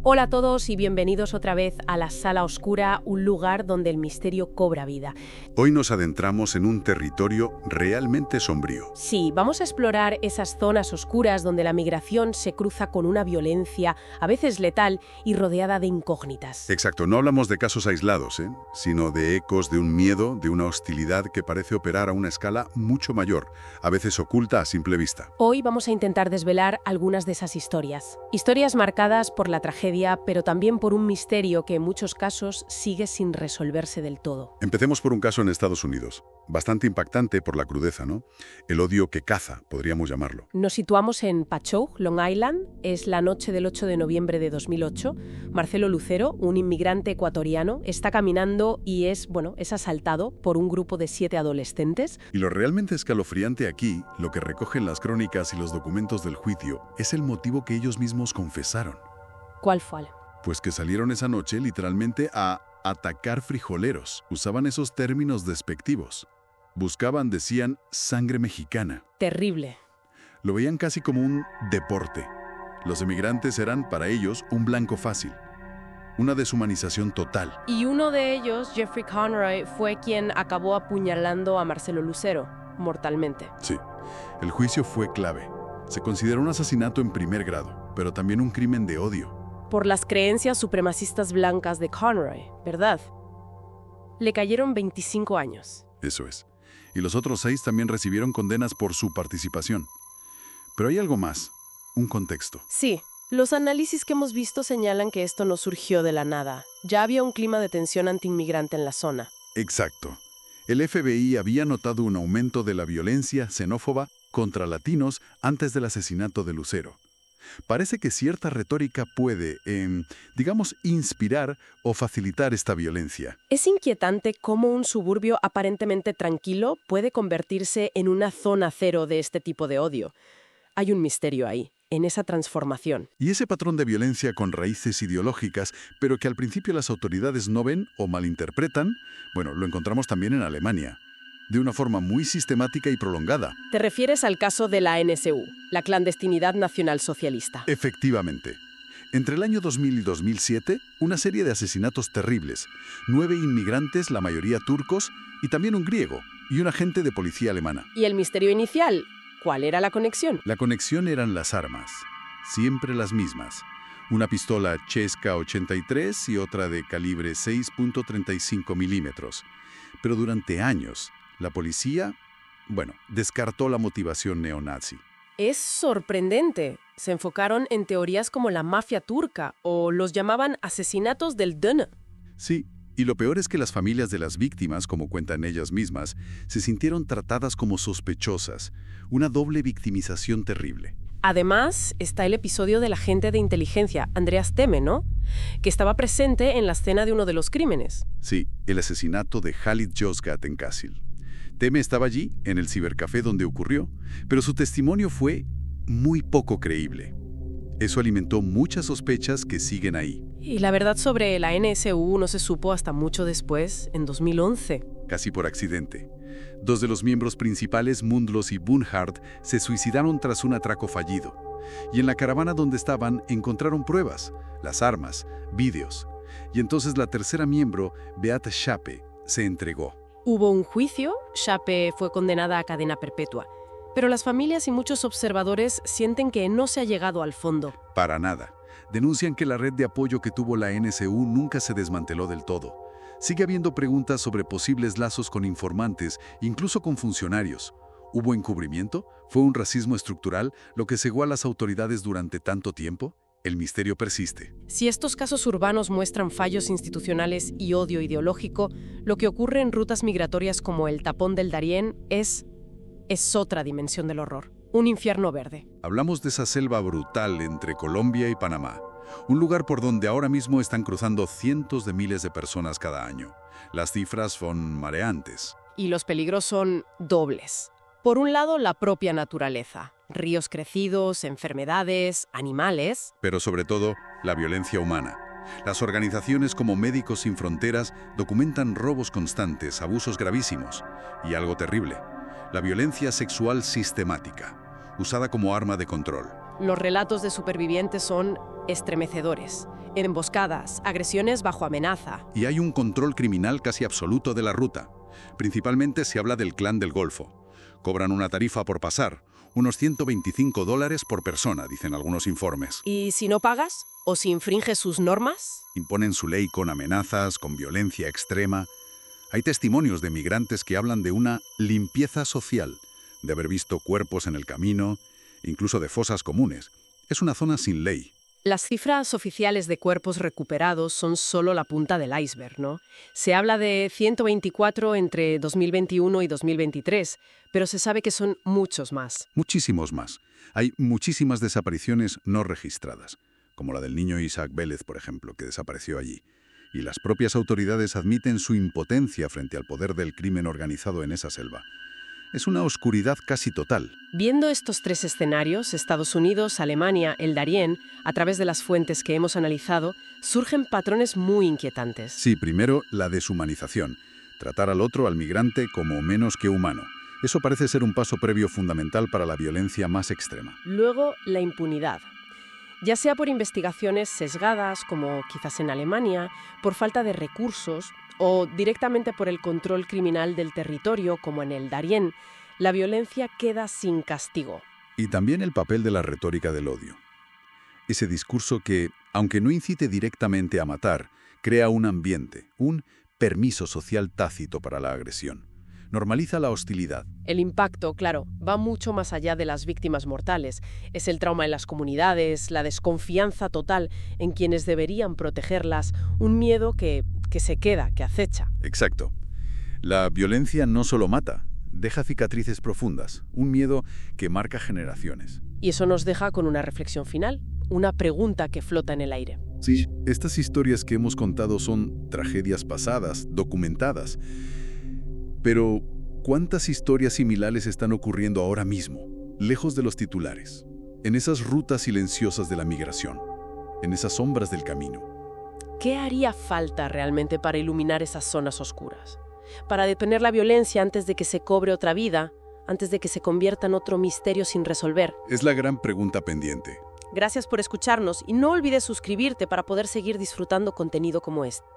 Hola a todos y bienvenidos otra vez a la Sala Oscura, un lugar donde el misterio cobra vida. Hoy nos adentramos en un territorio realmente sombrío. Sí, vamos a explorar esas zonas oscuras donde la migración se cruza con una violencia, a veces letal y rodeada de incógnitas. Exacto, no hablamos de casos aislados, sino de ecos de un miedo, de una hostilidad que parece operar a una escala mucho mayor, a veces oculta a simple vista. Hoy vamos a intentar desvelar algunas de esas historias. Historias marcadas por la tragedia, pero también por un misterio que en muchos casos sigue sin resolverse del todo. Empecemos por un caso en Estados Unidos, bastante impactante por la crudeza, ¿no? El odio que caza, podríamos llamarlo. Nos situamos en Patchogue, Long Island. Es la noche del 8 de noviembre de 2008. Marcelo Lucero, un inmigrante ecuatoriano, está caminando y es asaltado por un grupo de 7 adolescentes. Y lo realmente escalofriante aquí, lo que recogen las crónicas y los documentos del juicio, es el motivo que ellos mismos confesaron. ¿Cuál fue? Pues que salieron esa noche literalmente a atacar frijoleros. Usaban esos términos despectivos. Buscaban, decían, sangre mexicana. Terrible. Lo veían casi como un deporte. Los emigrantes eran, para ellos, un blanco fácil. Una deshumanización total. Y uno de ellos, Jeffrey Conroy, fue quien acabó apuñalando a Marcelo Lucero, mortalmente. Sí, el juicio fue clave. Se consideró un asesinato en primer grado, pero también un crimen de odio. Por las creencias supremacistas blancas de Conroy, ¿verdad? Le cayeron 25 años. Eso es. Y los otros 6 también recibieron condenas por su participación. Pero hay algo más, un contexto. Sí, los análisis que hemos visto señalan que esto no surgió de la nada. Ya había un clima de tensión antiinmigrante en la zona. Exacto. El FBI había notado un aumento de la violencia xenófoba contra latinos antes del asesinato de Lucero. Parece que cierta retórica puede, inspirar o facilitar esta violencia. Es inquietante cómo un suburbio aparentemente tranquilo puede convertirse en una zona cero de este tipo de odio. Hay un misterio ahí, en esa transformación. Y ese patrón de violencia con raíces ideológicas, pero que al principio las autoridades no ven o malinterpretan, lo encontramos también en Alemania. De una forma muy sistemática y prolongada. ¿Te refieres al caso de la NSU, la clandestinidad nacional socialista? Efectivamente. Entre el año 2000 y 2007, una serie de asesinatos terribles. 9 inmigrantes, la mayoría turcos, y también un griego, y un agente de policía alemana. ¿Y el misterio inicial? ¿Cuál era la conexión? La conexión eran las armas. Siempre las mismas. Una pistola Česká 83 y otra de calibre 6.35 milímetros. Pero durante años, la policía, descartó la motivación neonazi. Es sorprendente. Se enfocaron en teorías como la mafia turca o los llamaban asesinatos del Dön. Sí, y lo peor es que las familias de las víctimas, como cuentan ellas mismas, se sintieron tratadas como sospechosas. Una doble victimización terrible. Además, está el episodio del agente de inteligencia, Andreas Temme, ¿no? Que estaba presente en la escena de uno de los crímenes. Sí, el asesinato de Halit Yozgat en Kassel. Temme estaba allí, en el cibercafé donde ocurrió, pero su testimonio fue muy poco creíble. Eso alimentó muchas sospechas que siguen ahí. Y la verdad sobre la NSU no se supo hasta mucho después, en 2011. Casi por accidente. 2 de los miembros principales, Mundlos y Bunhardt, se suicidaron tras un atraco fallido. Y en la caravana donde estaban encontraron pruebas, las armas, vídeos. Y entonces la tercera miembro, Beate Zschäpe, se entregó. Hubo un juicio, Zschäpe fue condenada a cadena perpetua. Pero las familias y muchos observadores sienten que no se ha llegado al fondo. Para nada. Denuncian que la red de apoyo que tuvo la NSU nunca se desmanteló del todo. Sigue habiendo preguntas sobre posibles lazos con informantes, incluso con funcionarios. ¿Hubo encubrimiento? ¿Fue un racismo estructural lo que cegó a las autoridades durante tanto tiempo? El misterio persiste. Si estos casos urbanos muestran fallos institucionales y odio ideológico, lo que ocurre en rutas migratorias como el Tapón del Darién es otra dimensión del horror. Un infierno verde. Hablamos de esa selva brutal entre Colombia y Panamá. Un lugar por donde ahora mismo están cruzando cientos de miles de personas cada año. Las cifras son mareantes. Y los peligros son dobles. Por un lado, la propia naturaleza. Ríos crecidos, enfermedades, animales. Pero sobre todo, la violencia humana. Las organizaciones como Médicos Sin Fronteras documentan robos constantes, abusos gravísimos y algo terrible, la violencia sexual sistemática, usada como arma de control. Los relatos de supervivientes son estremecedores. Emboscadas, agresiones bajo amenaza. Y hay un control criminal casi absoluto de la ruta. Principalmente se habla del Clan del Golfo. Cobran una tarifa por pasar, unos $125 por persona, dicen algunos informes. ¿Y si no pagas? ¿O si infringes sus normas? Imponen su ley con amenazas, con violencia extrema. Hay testimonios de migrantes que hablan de una limpieza social, de haber visto cuerpos en el camino, incluso de fosas comunes. Es una zona sin ley. Las cifras oficiales de cuerpos recuperados son solo la punta del iceberg, ¿no? Se habla de 124 entre 2021 y 2023, pero se sabe que son muchos más. Muchísimos más. Hay muchísimas desapariciones no registradas, como la del niño Isaac Vélez, por ejemplo, que desapareció allí. Y las propias autoridades admiten su impotencia frente al poder del crimen organizado en esa selva. Es una oscuridad casi total. Viendo estos tres escenarios, Estados Unidos, Alemania, el Darién, a través de las fuentes que hemos analizado, surgen patrones muy inquietantes. Sí, primero, la deshumanización. Tratar al otro, al migrante, como menos que humano. Eso parece ser un paso previo fundamental para la violencia más extrema. Luego, la impunidad. Ya sea por investigaciones sesgadas, como quizás en Alemania, por falta de recursos o directamente por el control criminal del territorio, como en el Darién, la violencia queda sin castigo. Y también el papel de la retórica del odio. Ese discurso que, aunque no incite directamente a matar, crea un ambiente, un permiso social tácito para la agresión. Normaliza la hostilidad. El impacto, claro, va mucho más allá de las víctimas mortales. Es el trauma en las comunidades, la desconfianza total en quienes deberían protegerlas, un miedo que se queda, que acecha. Exacto. La violencia no solo mata, deja cicatrices profundas, un miedo que marca generaciones. Y eso nos deja con una reflexión final, una pregunta que flota en el aire. Sí, estas historias que hemos contado son tragedias pasadas, documentadas. Pero, ¿cuántas historias similares están ocurriendo ahora mismo, lejos de los titulares? En esas rutas silenciosas de la migración, en esas sombras del camino. ¿Qué haría falta realmente para iluminar esas zonas oscuras? Para detener la violencia antes de que se cobre otra vida, antes de que se convierta en otro misterio sin resolver. Es la gran pregunta pendiente. Gracias por escucharnos y no olvides suscribirte para poder seguir disfrutando contenido como este.